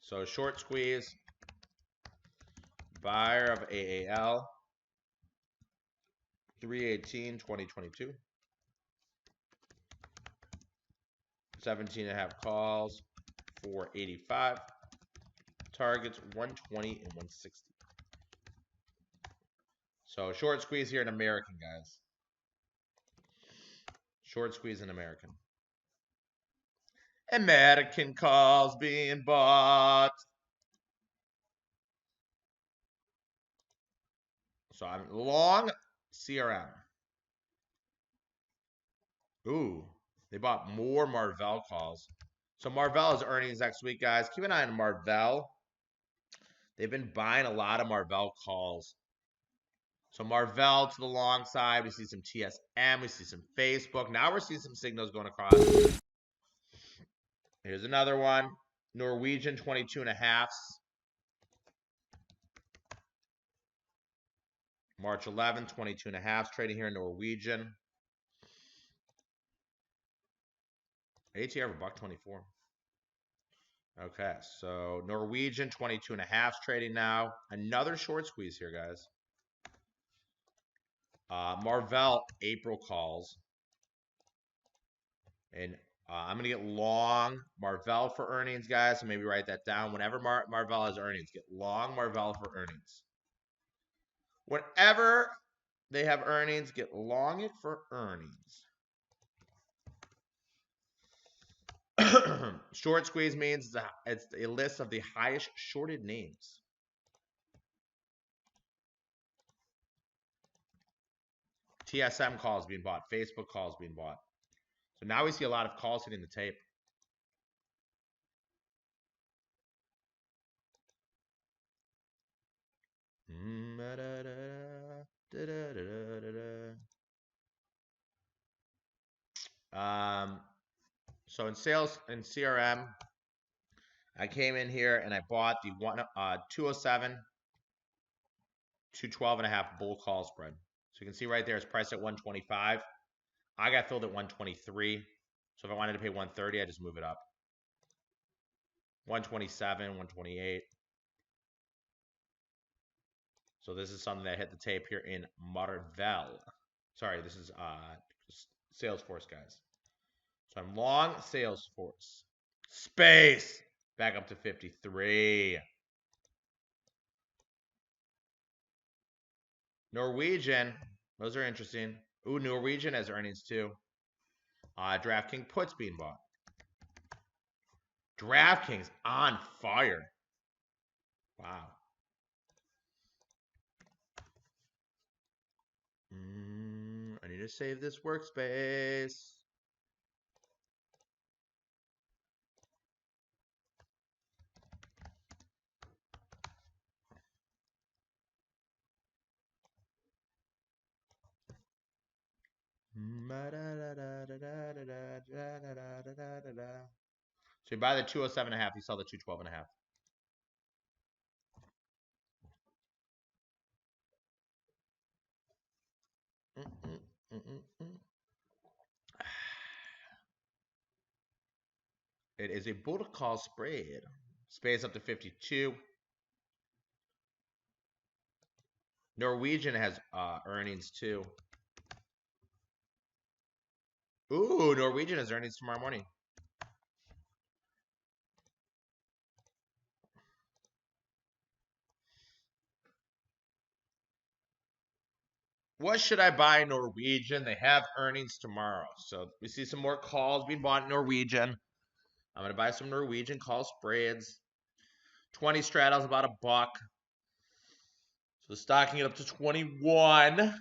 So short squeeze. Buyer of AAL. 3/18/2022. 17.5 calls. 485. Targets 120 and 160. So short squeeze here in American, guys. Short squeeze in American. American calls being bought. So I'm long CRM. Ooh, they bought more Marvell calls. So Marvell is earnings next week, guys. Keep an eye on Marvell. They've been buying a lot of Marvell calls. So Marvell to the long side. We see some TSM. We see some Facebook. Now we're seeing some signals going across. Here's another one. Norwegian 22.5. March 11th, 22.5. Trading here in Norwegian. ATR of $1.24. Okay, so Norwegian 22.5 trading now. Another short squeeze here, guys. Marvell April calls. And I'm going to get long Marvell for earnings, guys. So maybe write that down. Whenever Marvell has earnings, get long Marvell for earnings. Whenever they have earnings, get long it for earnings. Short squeeze means it's a list of the highest shorted names. TSM calls being bought. Facebook calls being bought. So now we see a lot of calls hitting the tape. So in sales and CRM, I came in here and I bought the 207, 212.5 bull call spread. So you can see right there it's priced at 125. I got filled at 123. So if I wanted to pay 130, I just move it up. 127, 128. So this is something that hit the tape here in Marvell. Sorry, this is Salesforce, guys. So I'm long Salesforce. Space. Back up to 53. Norwegian. Those are interesting. Ooh, Norwegian has earnings too. DraftKings puts being bought. DraftKings on fire. Wow. I need to save this workspace. So you buy the 207.5, you sell the 212.5. It is a bull call spread. Space up to 52. Norwegian has earnings too. Ooh, Norwegian has earnings tomorrow morning. What should I buy Norwegian? They have earnings tomorrow. So we see some more calls being bought in Norwegian. I'm going to buy some Norwegian call spreads. 20 straddles about $1. So stocking it up to 21.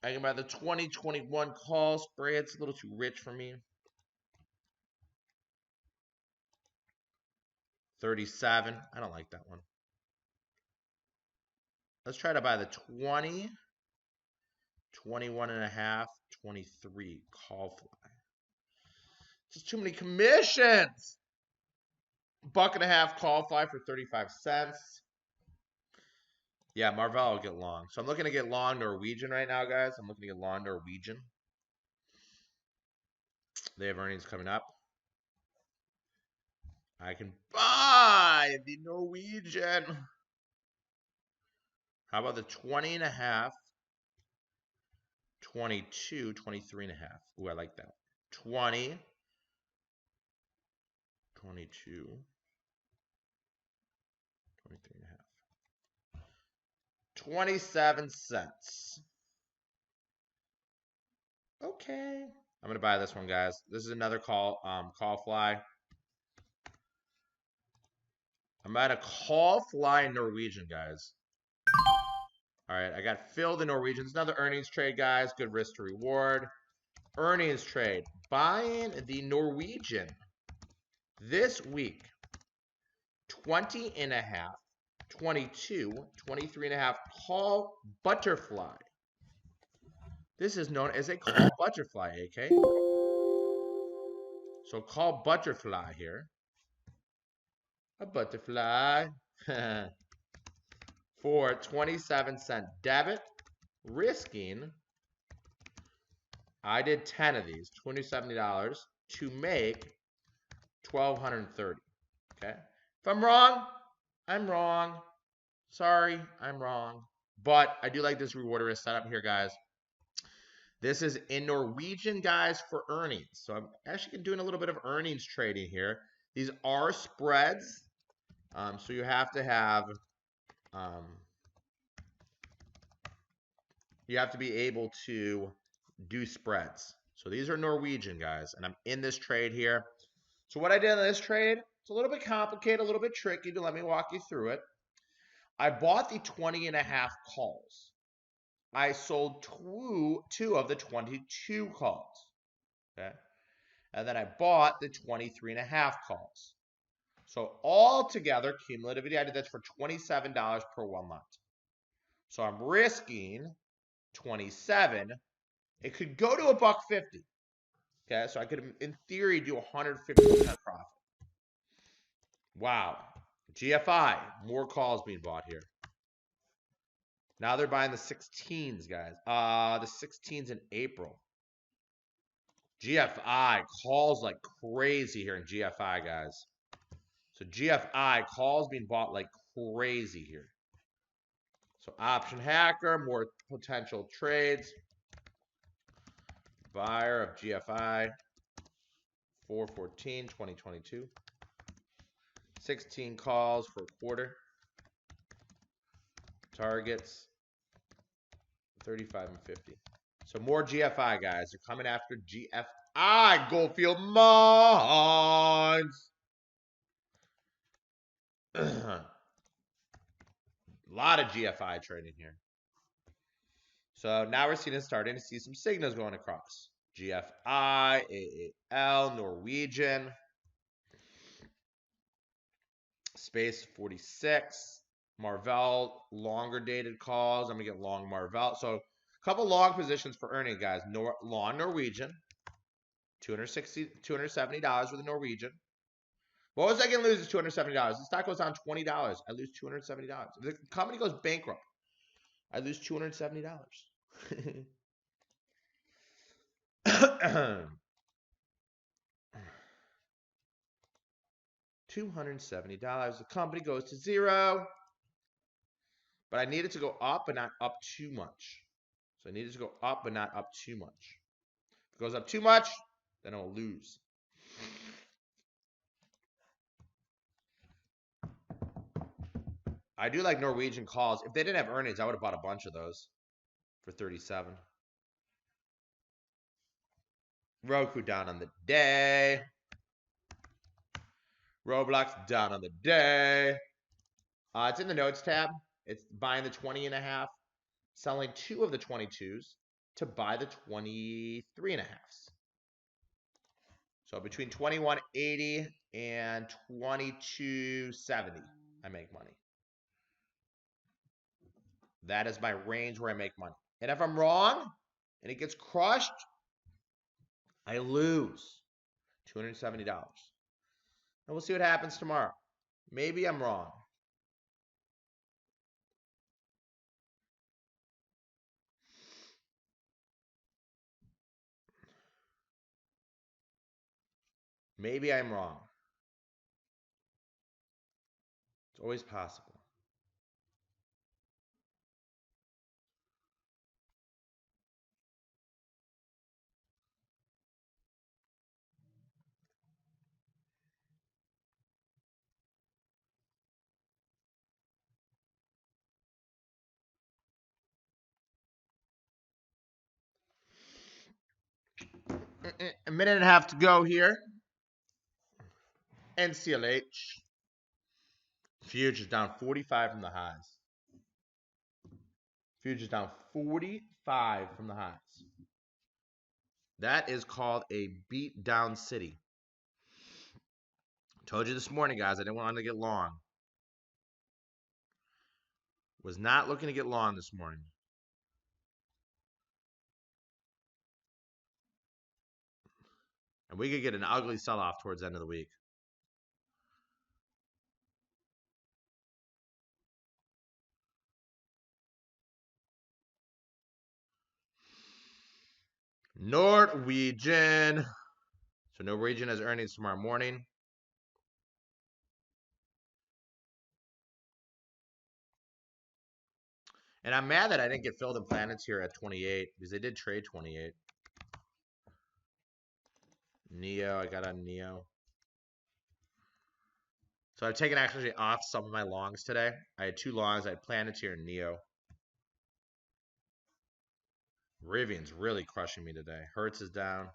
I can buy the 2021 call spread. It's a little too rich for me. 37. I don't like that one. Let's try to buy the 20, 21.5, 23 call fly. Just too many commissions. $1.50 call fly for 35 cents. Yeah, Marvell will get long. So I'm looking to get long Norwegian right now, guys. I'm looking to get long Norwegian. They have earnings coming up. I can buy the Norwegian. How about the 20.5? 22, 23.5. Ooh, I like that. 20, 22, 23.5. 27 cents. Okay. I'm gonna buy this one, guys. This is another call fly. I'm at a call fly Norwegian, guys. All right, I got Phil the Norwegian. It's another earnings trade, guys. Good risk to reward. Earnings trade. Buying the Norwegian this week. 20.5, 22, 23.5 call butterfly. This is known as a call butterfly, AK. So call butterfly here. A butterfly. For 27-cent debit, risking, I did 10 of these, $270 to make $1,230. Okay. If I'm wrong, I'm wrong. Sorry, I'm wrong. But I do like this reward risk setup here, guys. This is in Norwegian, guys, for earnings. So I'm actually doing a little bit of earnings trading here. These are spreads. So you have to have you have to be able to do spreads. So these are Norwegian, guys, and I'm in this trade here. So what I did in this trade, it's a little bit complicated, a little bit tricky, but let me walk you through it. I bought the 20.5 calls. I sold two of the 22 calls. Okay. And then I bought the 23.5 calls. So all together, cumulatively, I did this for $27 per 1 lot. So I'm risking 27. It could go to $1.50. Okay, so I could, in theory, do 150% profit. Wow. GFI, more calls being bought here. Now they're buying the 16s, guys. The 16s in April. GFI calls like crazy here in GFI, guys. So GFI calls being bought like crazy here. So option hacker, more potential trades. Buyer of GFI, 4/14, 2022. 16 calls for a quarter. Targets, 35 and 50. So more GFI, guys. They're coming after GFI. Goldfield Mines. A lot of GFI trading here. So now we're starting to see some signals going across. GFI, AAL, Norwegian. Space 46. Marvell, longer dated calls. I'm going to get long Marvell. So a couple long positions for earning, guys. Long Norwegian. $270 with a Norwegian. What was I going to lose is $270? The stock goes down $20. I lose $270. If the company goes bankrupt, I lose $270. $270. The company goes to zero. But I need it to go up, but not up too much. So I need it to go up, but not up too much. If it goes up too much, then I'll lose. I do like Norwegian calls. If they didn't have earnings, I would have bought a bunch of those for 37. Roku down on the day. Roblox down on the day. It's in the notes tab. It's buying the 20.5, selling 2 of the 22s to buy the 23.5s. So between 21.80 and 22.70, I make money. That is my range where I make money. And if I'm wrong and it gets crushed, I lose $270. And we'll see what happens tomorrow. Maybe I'm wrong. Maybe I'm wrong. It's always possible. A minute and a half to go here. NCLH. Futures down 45 from the highs. Futures down 45 from the highs. That is called a beat down city. Told you this morning, guys, I didn't want to get long. Was not looking to get long this morning. And we could get an ugly sell-off towards the end of the week. Norwegian. So Norwegian has earnings tomorrow morning. And I'm mad that I didn't get filled in planets here at 28 because they did trade 28. Neo, I got on Neo. So I've taken actually off some of my longs today. I had 2 longs. I had Planeteer and Neo. Rivian's really crushing me today. Hertz is down.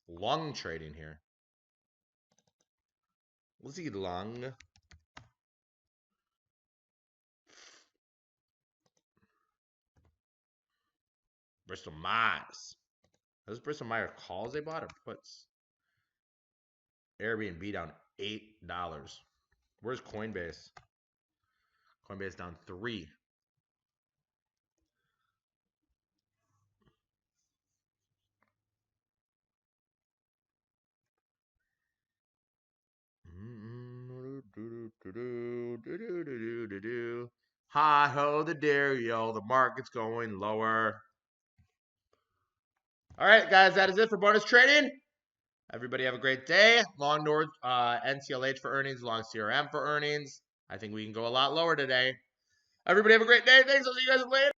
Long trading here. Lizzie Long. Bristol Myers. Those Bristol Myers calls they bought or puts? Airbnb down $8. Where's Coinbase? Coinbase down 3. Hi ho, the Dario. The market's going lower. All right, guys, that is it for bonus trading. Everybody have a great day. Long North NCLH for earnings, long CRM for earnings. I think we can go a lot lower today. Everybody have a great day. Thanks. I'll see you guys later.